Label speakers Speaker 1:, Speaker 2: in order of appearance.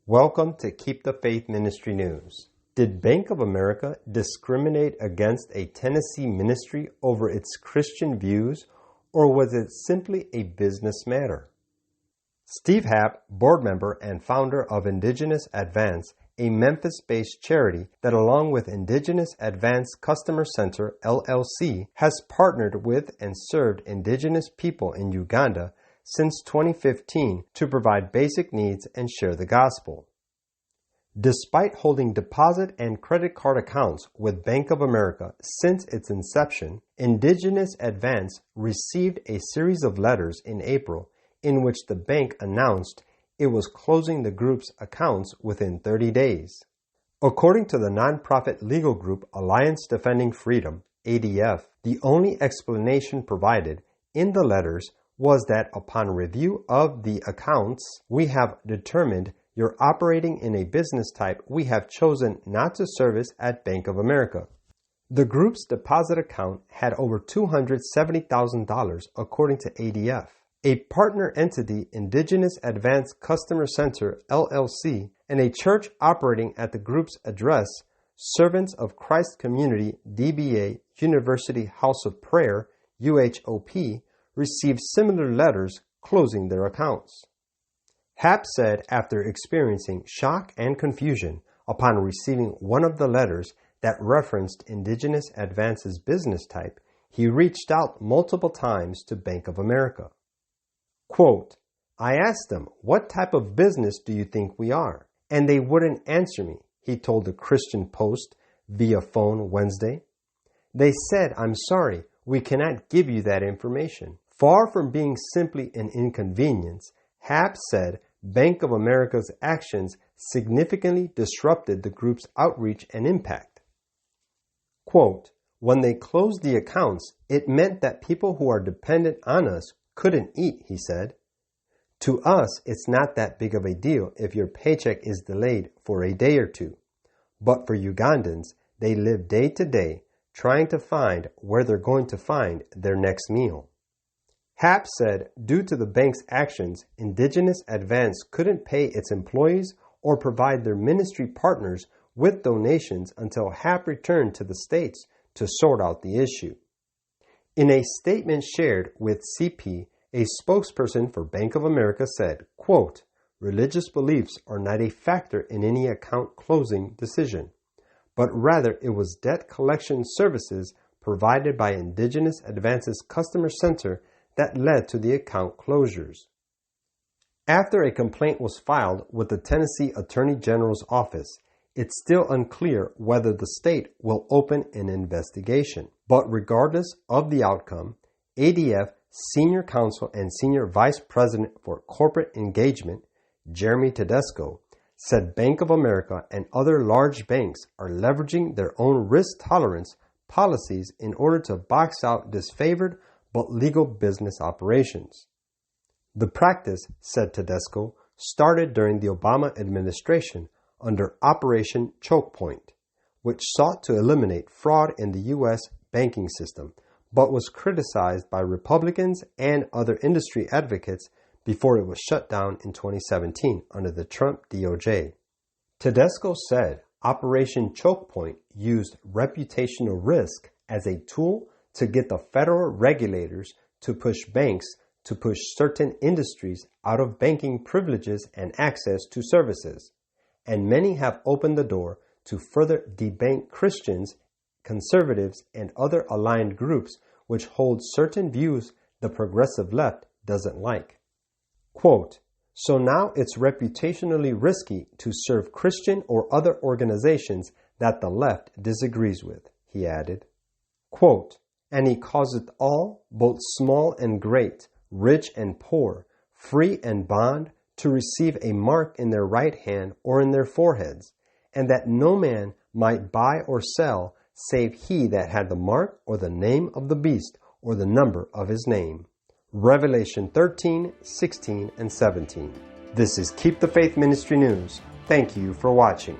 Speaker 1: Welcome to Keep the Faith Ministry News. Did Bank of America discriminate against a Tennessee ministry over its Christian views, or was it simply a business matter? Steve Happ, board member and founder of Indigenous Advance, a Memphis-based charity that, along with Indigenous Advance Customer Center, LLC, has partnered with and served Indigenous people in Uganda since 2015 to provide basic needs and share the gospel. Despite holding deposit and credit card accounts with Bank of America since its inception, Indigenous Advance received a series of letters in April in which the bank announced it was closing the group's accounts within 30 days. According to the nonprofit legal group Alliance Defending Freedom, ADF, the only explanation provided in the letters was that upon review of the accounts, we have determined you're operating in a business type we have chosen not to service at Bank of America. The group's deposit account had over $270,000 according to ADF. A partner entity, Indigenous Advance Customer Center, LLC, and a church operating at the group's address, Servants of Christ Community, DBA, University House of Prayer, UHOP, received similar letters closing their accounts. Happ said after experiencing shock and confusion upon receiving one of the letters that referenced Indigenous Advance's business type, he reached out multiple times to Bank of America. Quote, "I asked them, what type of business do you think we are? And they wouldn't answer me," he told the Christian Post via phone Wednesday. "They said, 'I'm sorry, we cannot give you that information.'" Far from being simply an inconvenience, Happ said Bank of America's actions significantly disrupted the group's outreach and impact. Quote, "When they closed the accounts, it meant that people who are dependent on us couldn't eat," he said. "To us, it's not that big of a deal if your paycheck is delayed for a day or two. But for Ugandans, they live day to day trying to find where they're going to find their next meal." Happ said due to the bank's actions, Indigenous Advance couldn't pay its employees or provide their ministry partners with donations until Happ returned to the States to sort out the issue. In a statement shared with CP, a spokesperson for Bank of America said, quote, "Religious beliefs are not a factor in any account closing decision, but rather it was debt collection services provided by Indigenous Advance's Customer Center that led to the account closures." After a complaint was filed with the Tennessee Attorney General's office, it's still unclear whether the state will open an investigation. But regardless of the outcome, ADF Senior Counsel and Senior Vice President for Corporate Engagement, Jeremy Tedesco, said Bank of America and other large banks are leveraging their own risk tolerance policies in order to box out disfavored but legal business operations. The practice, said Tedesco, started during the Obama administration under Operation Choke Point, which sought to eliminate fraud in the U.S. banking system, but was criticized by Republicans and other industry advocates before it was shut down in 2017 under the Trump DOJ. Tedesco said Operation Choke Point used reputational risk as a tool to get the federal regulators to push banks to push certain industries out of banking privileges and access to services. And many have opened the door to further debank Christians, conservatives, and other aligned groups which hold certain views the progressive left doesn't like. Quote, "So now it's reputationally risky to serve Christian or other organizations that the left disagrees with," he added. Quote, "And he causeth all, both small and great, rich and poor, free and bond, to receive a mark in their right hand or in their foreheads, and that no man might buy or sell, save he that had the mark or the name of the beast or the number of his name." Revelation 13, 16, and 17. This is Keep the Faith Ministry News. Thank you for watching.